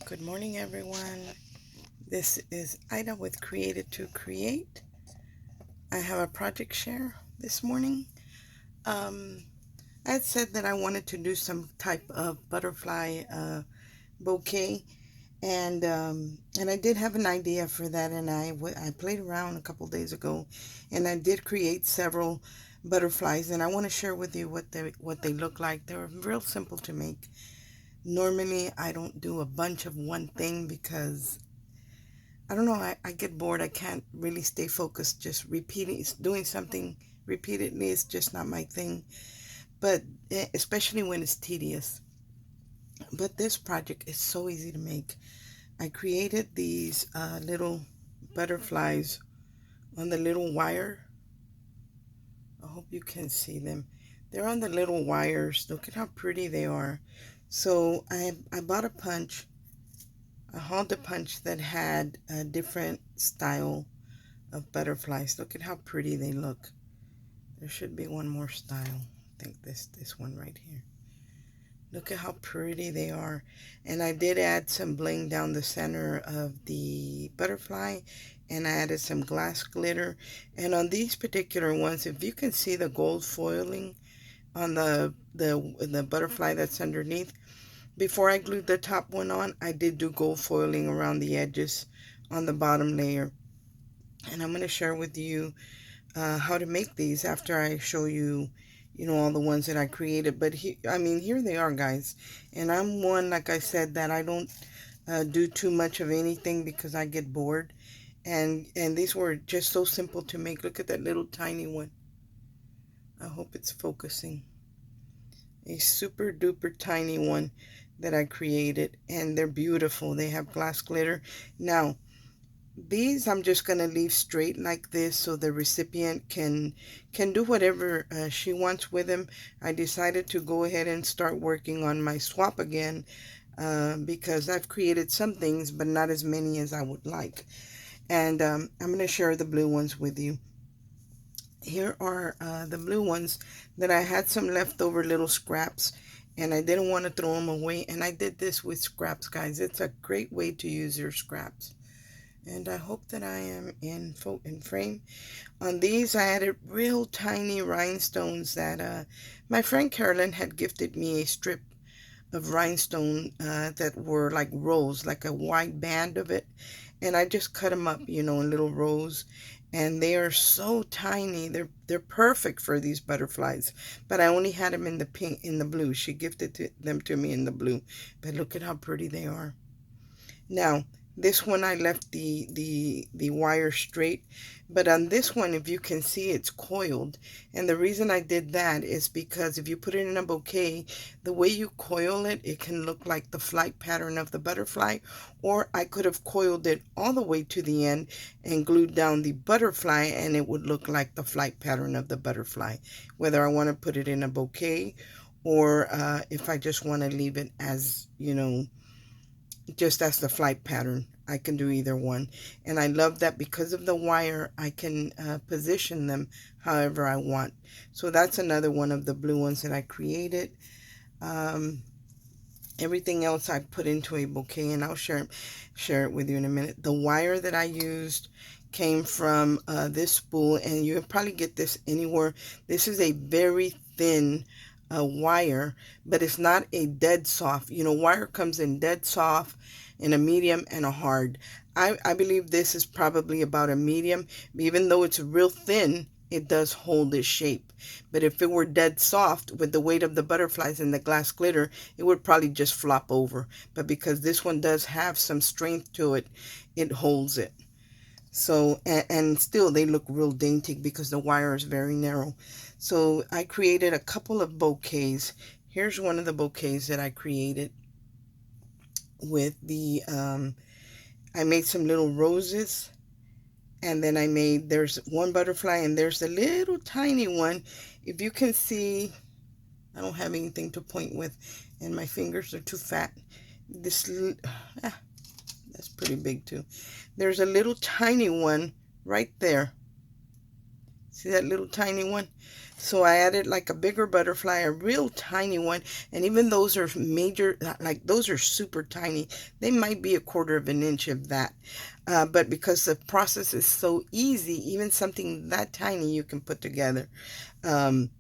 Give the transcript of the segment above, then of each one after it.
Good morning, everyone. This is Ida with Created to Create. I have a project share this morning. Um, I had said that I wanted to do some type of butterfly bouquet, and I did have an idea for that, and I played around a couple days ago, and I did create several butterflies, and I want to share with you what they look like. They're real simple to make. Normally, I don't do a bunch of one thing because I don't know, I get bored. I can't really stay focused. Just repeating, doing something repeatedly is just not my thing. But especially when it's tedious. But this project is so easy to make. I created these little butterflies on the little wire. I hope you can see them. They're on the little wires. Look at how pretty they are. So I bought a punch. I hauled a punch that had a different style of butterflies. Look at how pretty they look. There should be one more style. I think this one right here. Look at how pretty they are. And I did add some bling down the center of the butterfly, and I added some glass glitter. And on these particular ones, if you can see the gold foiling on the butterfly that's underneath, before I glued the top one on, I did do gold foiling around the edges on the bottom layer. And I'm going to share with you how to make these after I show you, all the ones that I created. But here they are, guys. And I'm one, like I said, that I don't do too much of anything because I get bored. And these were just so simple to make. Look at that little tiny one. I hope it's focusing. A super duper tiny one that I created, and they're beautiful. They have glass glitter. Now, these I'm just going to leave straight like this so the recipient can do whatever she wants with them. I decided to go ahead and start working on my swap again because I've created some things but not as many as I would like. And I'm going to share the blue ones with you. Here are the blue ones that I had some leftover little scraps, and I didn't want to throw them away, and I did this with scraps, guys. It's a great way to use your scraps. And I hope that I am in frame. On these, I added real tiny rhinestones that my friend Carolyn had gifted me a strip of rhinestone that were like rows, like a wide band of it. And I just cut them up, in little rows. And they are so tiny. They're perfect for these butterflies. But I only had them in the pink, in the blue. She gifted them to me in the blue. But look at how pretty they are. Now, this one I left the wire straight, but on this one, if you can see, it's coiled. And the reason I did that is because if you put it in a bouquet, the way you coil it, it can look like the flight pattern of the butterfly, or I could have coiled it all the way to the end and glued down the butterfly, and it would look like the flight pattern of the butterfly, whether I want to put it in a bouquet or if I just want to leave it as, just as the flight pattern. I can do either one. And I love that because of the wire, I can position them however I want. So that's another one of the blue ones that I created. Um, Everything else I put into a bouquet, and I'll share it with you in a minute. The wire that I used came from this spool, and you'll probably get this anywhere. This is a very thin wire, but it's not a dead soft. Wire comes in dead soft, in a medium, and a hard. I believe this is probably about a medium. Even though it's real thin, it does hold its shape. But if it were dead soft with the weight of the butterflies and the glass glitter, it would probably just flop over. But because this one does have some strength to it, it holds it. So, and still they look real dainty because the wire is very narrow. So I created a couple of bouquets. Here's one of the bouquets that I created with I made some little roses. And then there's one butterfly, and there's a little tiny one. If you can see, I don't have anything to point with, and my fingers are too fat. That's pretty big too. There's a little tiny one right there. See that little tiny one? So I added like a bigger butterfly, a real tiny one, and even those are major, like those are super tiny. They might be a quarter of an inch of that. But because the process is so easy, even something that tiny you can put together. Um,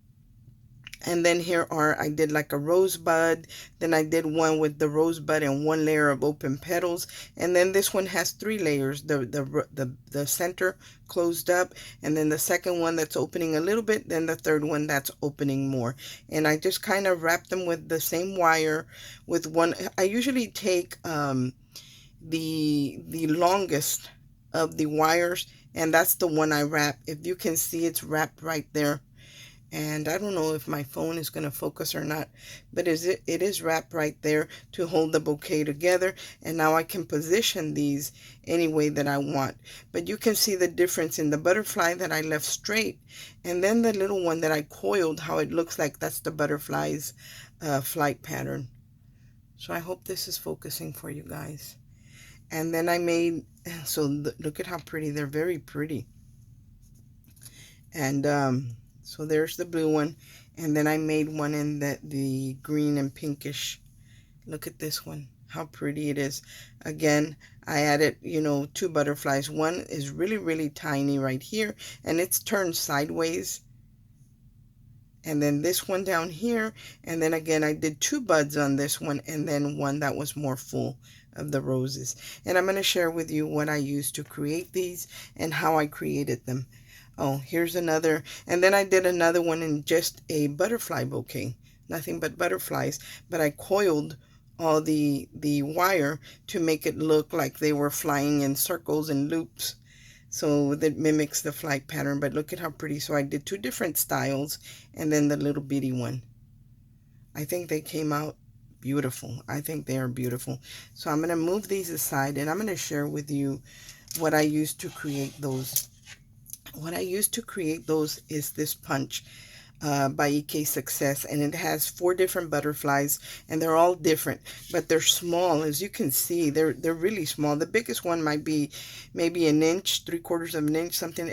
and then here are, I did like a rosebud, then I did one with the rosebud and one layer of open petals, and then this one has three layers, the center closed up, and then the second one that's opening a little bit, then the third one that's opening more. And I just kind of wrap them with the same wire with one. I usually take the longest of the wires, and that's the one I wrap. If you can see, it's wrapped right there. And I don't know if my phone is going to focus or not, but it is wrapped right there to hold the bouquet together. And now I can position these any way that I want. But you can see the difference in the butterfly that I left straight, and then the little one that I coiled, how it looks like that's the butterfly's flight pattern. So I hope this is focusing for you guys. And then I made, so look at how pretty, they're very pretty. And so there's the blue one, and then I made one in the green and pinkish. Look at this one, how pretty it is. Again, I added, two butterflies. One is really tiny right here, and it's turned sideways. And then this one down here, and then again I did two buds on this one, and then one that was more full of the roses. And I'm going to share with you what I used to create these and how I created them. Oh, here's another, and then I did another one in just a butterfly bouquet, nothing but butterflies, but I coiled all the wire to make it look like they were flying in circles and loops, so that mimics the flight pattern. But look at how pretty. So I did two different styles, and then the little bitty one. I think they came out beautiful. I think they are beautiful. So I'm going to move these aside, and I'm going to share with you what I used to create those. What I used to create those is this punch by EK Success, and it has 4 different butterflies, and they're all different, but they're small. As you can see, they're really small. The biggest one might be maybe an inch, 3/4 of an inch, something.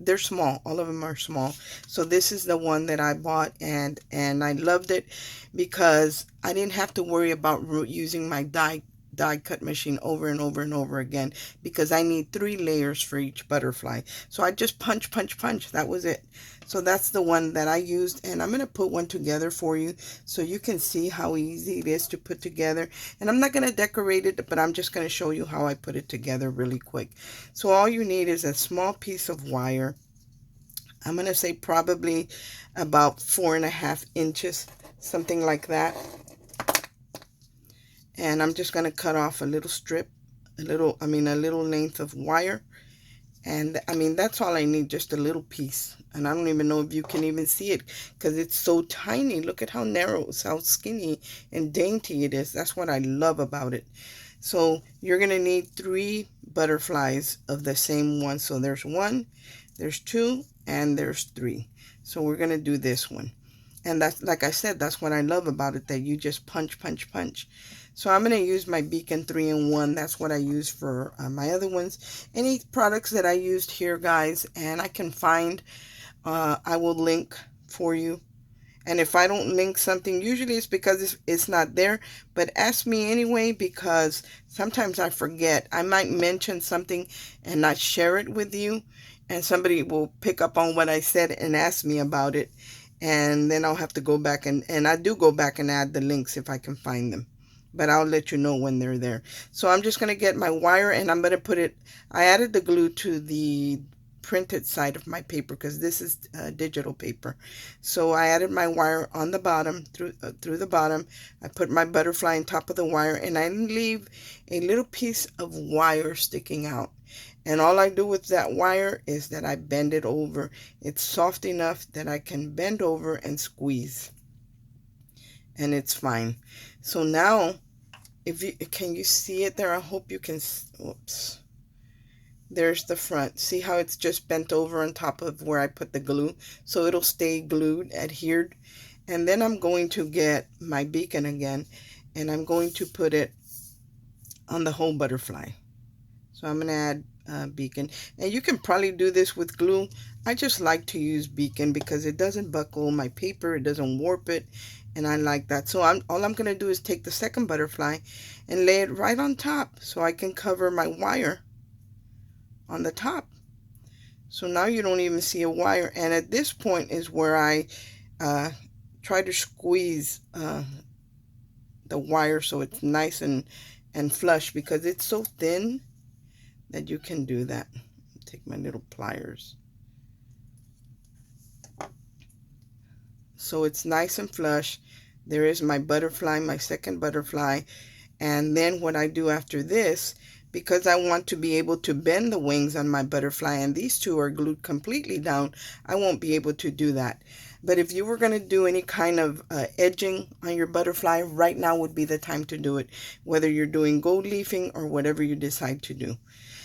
They're small. All of them are small. So this is the one that I bought, and I loved it because I didn't have to worry about using my die cut machine over and over and over again, because I need 3 layers for each butterfly. So I just punch. That was it. So that's the one that I used, and I'm going to put one together for you so you can see how easy it is to put together. And I'm not going to decorate it, but I'm just going to show you how I put it together really quick. So all you need is a small piece of wire. I'm going to say probably about 4.5 inches, something like that. And I'm just going to cut off a little strip, a little length of wire. And that's all I need, just a little piece. And I don't even know if you can even see it because it's so tiny. Look at how narrow, how skinny and dainty it is. That's what I love about it. So you're going to need 3 butterflies of the same one. So there's 1, there's 2, and there's 3. So we're going to do this one. And that's, like I said, that's what I love about it, that you just punch. So I'm going to use my Beacon 3-in-1. That's what I use for my other ones. Any products that I used here, guys, and I can find, I will link for you. And if I don't link something, usually it's because it's not there. But ask me anyway, because sometimes I forget. I might mention something and not share it with you. And somebody will pick up on what I said and ask me about it. And then I'll have to go back, and I do go back and add the links if I can find them. But I'll let you know when they're there. So I'm just going to get my wire, and I'm going to put it, I added the glue to the printed side of my paper because this is digital paper. So I added my wire on the bottom, through the bottom. I put my butterfly on top of the wire, and I leave a little piece of wire sticking out. And all I do with that wire is that I bend it over. It's soft enough that I can bend over and squeeze. And it's fine. So now, can you see it there? I hope you can. Oops. There's the front. See how it's just bent over on top of where I put the glue? So it'll stay glued, adhered. And then I'm going to get my beacon again, and I'm going to put it on the whole butterfly. So I'm going to add beacon. And you can probably do this with glue. I just like to use beacon because it doesn't buckle my paper, it doesn't warp it, and I like that. So all I'm going to do is take the second butterfly and lay it right on top so I can cover my wire on the top. So now you don't even see a wire, and at this point is where I try to squeeze the wire so it's nice and flush, because it's so thin that you can do that. Take my little pliers. So it's nice and flush. There is my butterfly, my second butterfly. And then what I do after this, because I want to be able to bend the wings on my butterfly, and these two are glued completely down, I won't be able to do that. But if you were going to do any kind of edging on your butterfly, right now would be the time to do it, whether you're doing gold leafing or whatever you decide to do.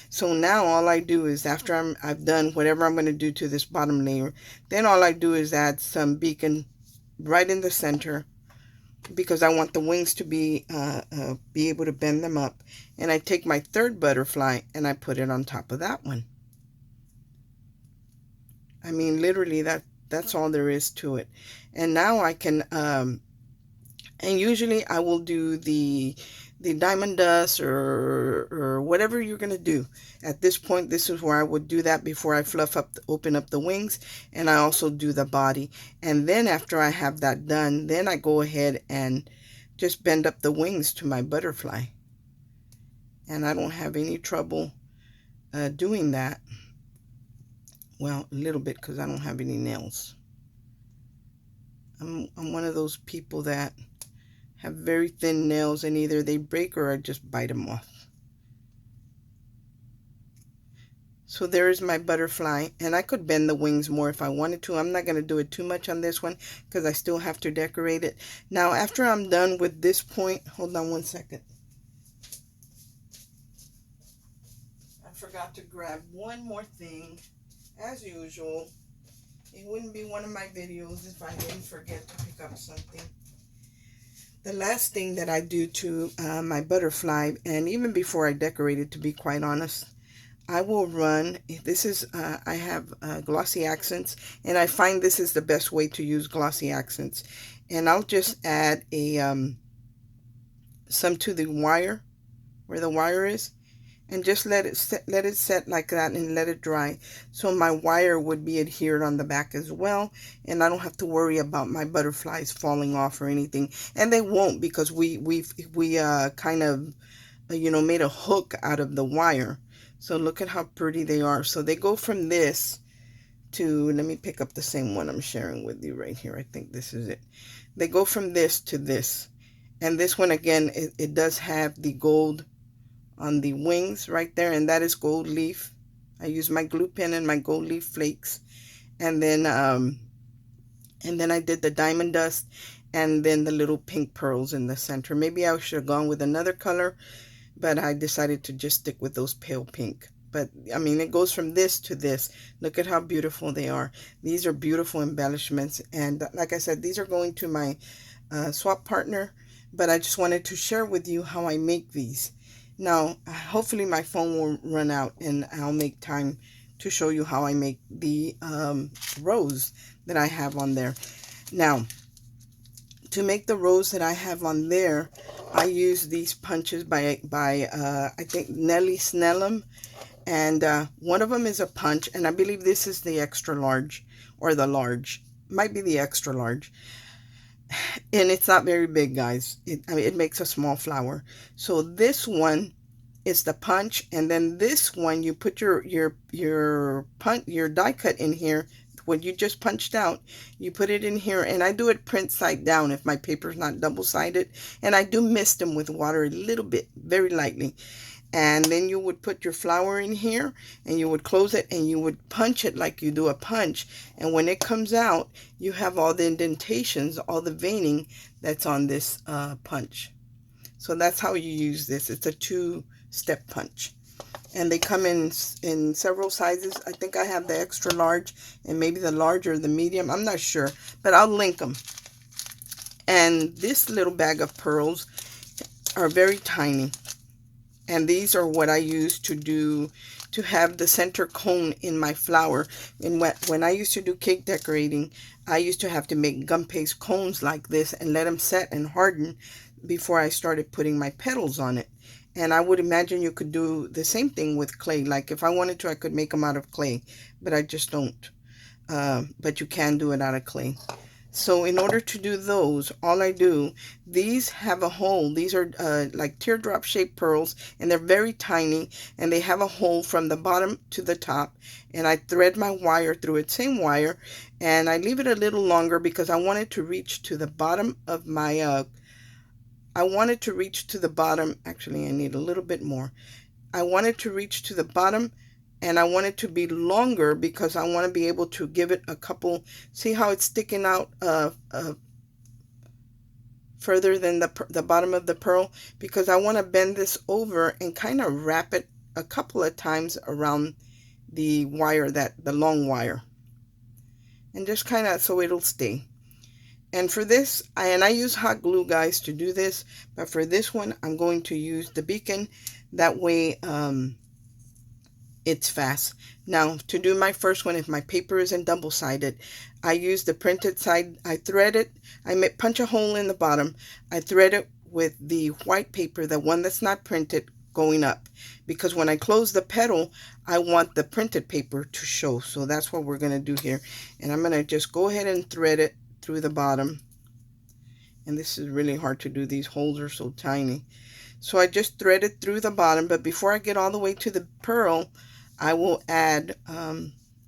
So now all I do is, after I've done whatever I'm going to do to this bottom layer, then all I do is add some beacon right in the center, because I want the wings to be able to bend them up. And I take my third butterfly and I put it on top of that one. I mean, literally that's all there is to it. And now I can and usually I will do the diamond dust or whatever you're going to do. At this point, this is where I would do that before I open up the wings, and I also do the body. And then after I have that done, then I go ahead and just bend up the wings to my butterfly. And I don't have any trouble doing that. Well, a little bit, because I don't have any nails. I'm one of those people that have very thin nails, and either they break or I just bite them off. So there is my butterfly, and I could bend the wings more if I wanted to. I'm not going to do it too much on this one because I still have to decorate it. Now, after I'm done with this point, hold on one second. I forgot to grab one more thing. As usual, it wouldn't be one of my videos if I didn't forget to pick up something. The last thing that I do to my butterfly, and even before I decorate it, to be quite honest, I will run, this is, I have glossy accents, and I find this is the best way to use glossy accents. And I'll just add some to the wire, where the wire is, and just let it set like that and let it dry. So my wire would be adhered on the back as well, and I don't have to worry about my butterflies falling off or anything. And they won't, because we kind of made a hook out of the wire. So look at how pretty they are. So they go from this to, let me pick up the same one I'm sharing with you right here. I think this is it. They go from this to this. And this one, again, it does have the gold on the wings right there, and that is gold leaf. I use my glue pen and my gold leaf flakes. And then I did the diamond dust, and then the little pink pearls in the center. Maybe I should have gone with another color, but I decided to just stick with those pale pink. But I mean, it goes from this to this. Look at how beautiful they are. These are beautiful embellishments, and like I said, these are going to my swap partner, but I just wanted to share with you how I make these. Now, hopefully my phone will run out and I'll make time to show you how I make the rose that I have on there. Now, to make the rose that I have on there, I use these punches by I think Nellie Snellum, and one of them is a punch, and I believe this is the extra large, or the large, might be the extra large. And it's not very big, guys. I mean, it makes a small flower. So this one is the punch, and then this one you put your die cut in here. What you just punched out, you put it in here, and I do it print side down if my paper's not double-sided, and I do mist them with water a little bit, very lightly. And then you would put your flower in here, and you would close it, and you would punch it like you do a punch. And when it comes out, you have all the indentations, all the veining that's on this punch. So that's how you use this. It's a two-step punch. And they come in several sizes. I think I have the extra large and maybe the large or the medium. I'm not sure, but I'll link them. And this little bag of pearls are very tiny. And these are what I use to do to have the center cone in my flower. And when I used to do cake decorating, I used to have to make gum paste cones like this and let them set and harden before I started putting my petals on it. And I would imagine you could do the same thing with clay. Like if I wanted to, I could make them out of clay, but I just don't. But you can do it out of clay. So in order to do those, all I do, these have a hole. These are like teardrop shaped pearls, and they're very tiny, and they have a hole from the bottom to the top. And I thread my wire through it, same wire, and I leave it a little longer because I want it to reach to the bottom of my, I want it to reach to the bottom. Actually, I need a little bit more. I want it to reach to the bottom, and I want it to be longer because I want to be able to give it a couple, see how it's sticking out further than the bottom of the pearl, because I want to bend this over and kind of wrap it a couple of times around the wire, the long wire, and just kind of so it'll stay. And for this, I use hot glue, guys, to do this, but for this one, I'm going to use the beacon. That way, it's fast. Now, to do my first one, if my paper isn't double-sided, I use the printed side. I thread it. Punch a hole in the bottom. I thread it with the white paper, the one that's not printed, going up. Because when I close the petal, I want the printed paper to show. So that's what we're going to do here. And I'm going to just go ahead and thread it through the bottom. And this is really hard to do. These holes are so tiny. So I just thread it through the bottom. But before I get all the way to the pearl, I will add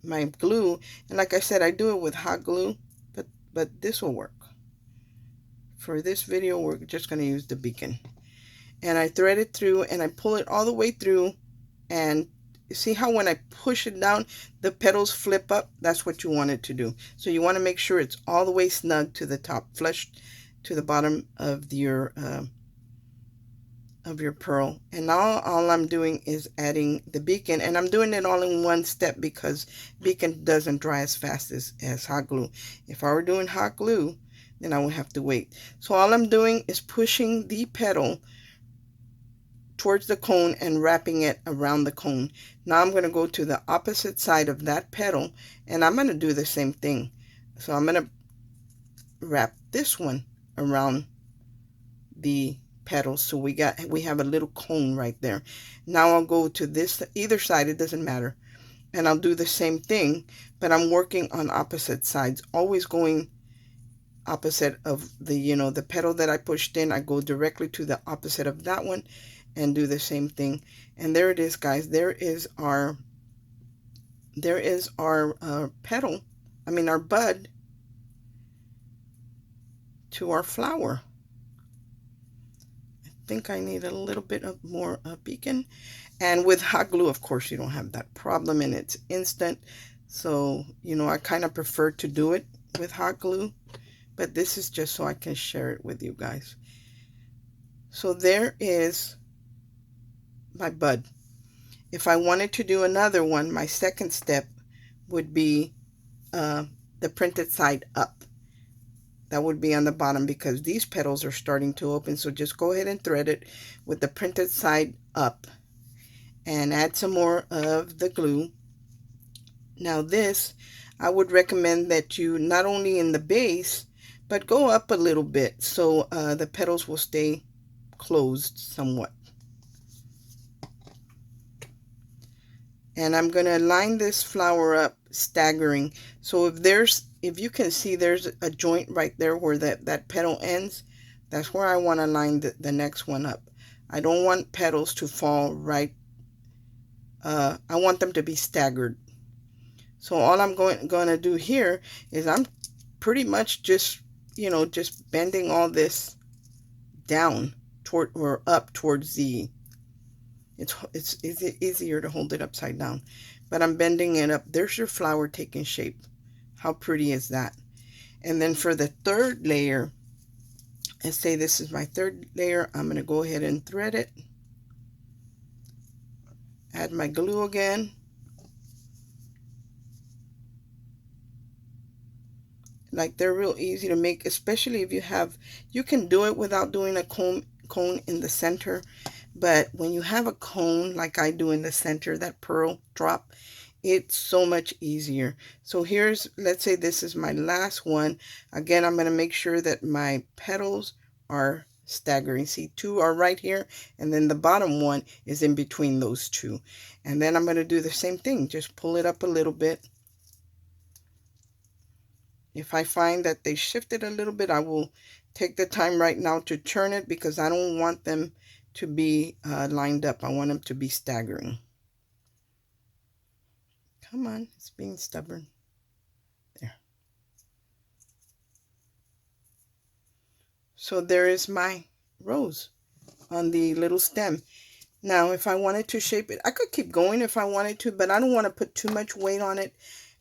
my glue. And like I said, I do it with hot glue, but this will work. For this video, we're just going to use the beacon. And I thread it through and I pull it all the way through. And see how when I push it down, the petals flip up? That's what you want it to do. So you want to make sure it's all the way snug to the top, flush to the bottom of your pearl. And now all I'm doing is adding the beacon, and I'm doing it all in one step because beacon doesn't dry as fast as hot glue. If I were doing hot glue, then I would have to wait. So all I'm doing is pushing the petal towards the cone and wrapping it around the cone. Now I'm going to go to the opposite side of that petal, and I'm going to do the same thing. So I'm going to wrap this one around the petals, so we have a little cone right there. Now I'll go to this, either side, it doesn't matter, and I'll do the same thing, but I'm working on opposite sides, always going opposite of the, the petal that I pushed in. I go directly to the opposite of that one and do the same thing. And there it is, guys. There is our petal, our bud to our flower. I think I need a little bit of more beacon. And with hot glue, of course, you don't have that problem, and it's instant. So, I kind of prefer to do it with hot glue, but this is just so I can share it with you guys. So there is my bud. If I wanted to do another one, my second step would be the printed side up. That would be on the bottom because these petals are starting to open. So just go ahead and thread it with the printed side up and add some more of the glue. Now this, I would recommend that you not only in the base, but go up a little bit so the petals will stay closed somewhat. And I'm going to line this flower up staggering. So if you can see there's a joint right there where that petal ends, that's where I want to line the next one up. I don't want petals to fall right. I want them to be staggered. So all I'm going to do here is I'm pretty much just bending all this down toward or up towards the, it's easier to hold it upside down, but I'm bending it up. There's your flower taking shape. How pretty is that? And then for the third layer, let's say this is my third layer, I'm going to go ahead and thread it, add my glue again, like they're real easy to make, especially if you can do it without doing a cone in the center, But when you have a cone like I do in the center, that pearl drop, it's so much easier. So here's, let's say this is my last one. Again, I'm going to make sure that my petals are staggering. See, two are right here, and then the bottom one is in between those two. And then I'm going to do the same thing. Just pull it up a little bit. If I find that they shifted a little bit, I will take the time right now to turn it, because I don't want them to be lined up. I want them to be staggering. Come on, it's being stubborn. There. So there is my rose on the little stem. Now, if I wanted to shape it, I could keep going if I wanted to, but I don't want to put too much weight on it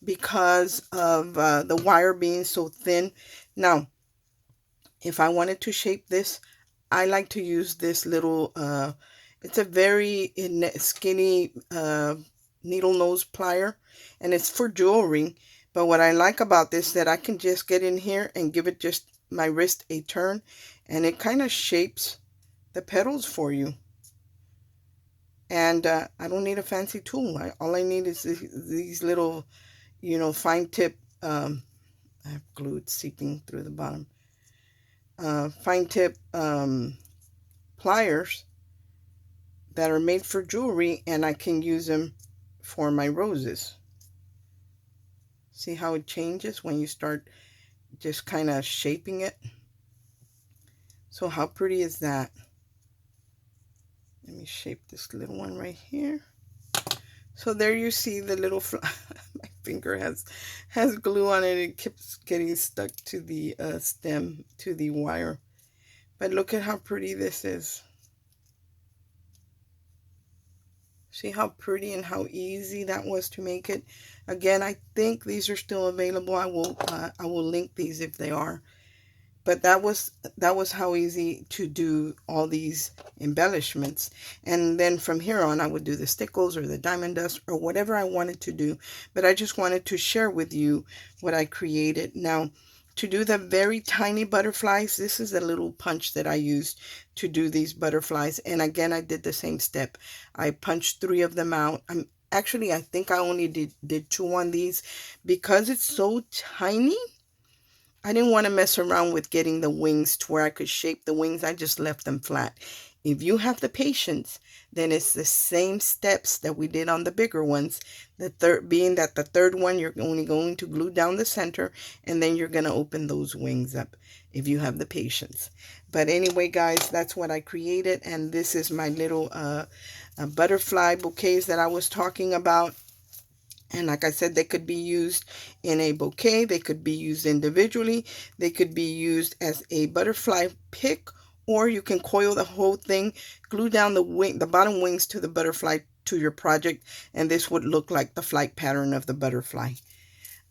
because of the wire being so thin. Now, if I wanted to shape this, I like to use this little, it's a very skinny needle nose plier, and it's for jewelry. But what I like about this is that I can just get in here and give it just my wrist a turn, and it kind of shapes the petals for you. And I don't need a fancy tool. All I need is these little, fine tip, I have glue, it's seeping through the bottom, fine tip pliers that are made for jewelry, and I can use them for my roses. See how it changes when you start just kind of shaping it? So how pretty is that? Let me shape this little one right here. So there you see the little my finger has glue on it. It keeps getting stuck to the stem, to the wire. But look at how pretty this is. See how pretty and how easy that was to make it. Again, I think these are still available. I will link these if they are. But that was how easy to do all these embellishments. And then from here on, I would do the stickles or the diamond dust or whatever I wanted to do. But I just wanted to share with you what I created. Now, to do the very tiny butterflies, this is a little punch that I used to do these butterflies. And again, I did the same step. I punched 3 of them out. Actually, I think I only did 2 on these because it's so tiny. I didn't want to mess around with getting the wings to where I could shape the wings. I just left them flat. If you have the patience, then it's the same steps that we did on the bigger ones. The third being that the third one, you're only going to glue down the center, and then you're going to open those wings up if you have the patience. But anyway, guys, that's what I created. And this is my little butterfly bouquets that I was talking about. And like I said, they could be used in a bouquet. They could be used individually. They could be used as a butterfly pick, or you can coil the whole thing, glue down the bottom wings to the butterfly to your project, and this would look like the flight pattern of the butterfly.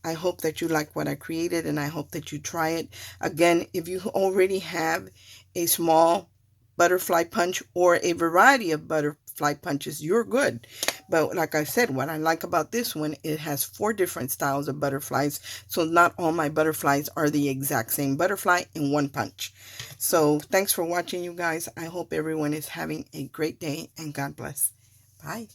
I hope that you like what I created, and I hope that you try it. Again, if you already have a small butterfly punch or a variety of butterfly punches, you're good. But like I said, what I like about this one, it has 4 different styles of butterflies. So not all my butterflies are the exact same butterfly in one punch. So thanks for watching, you guys. I hope everyone is having a great day, and God bless. Bye.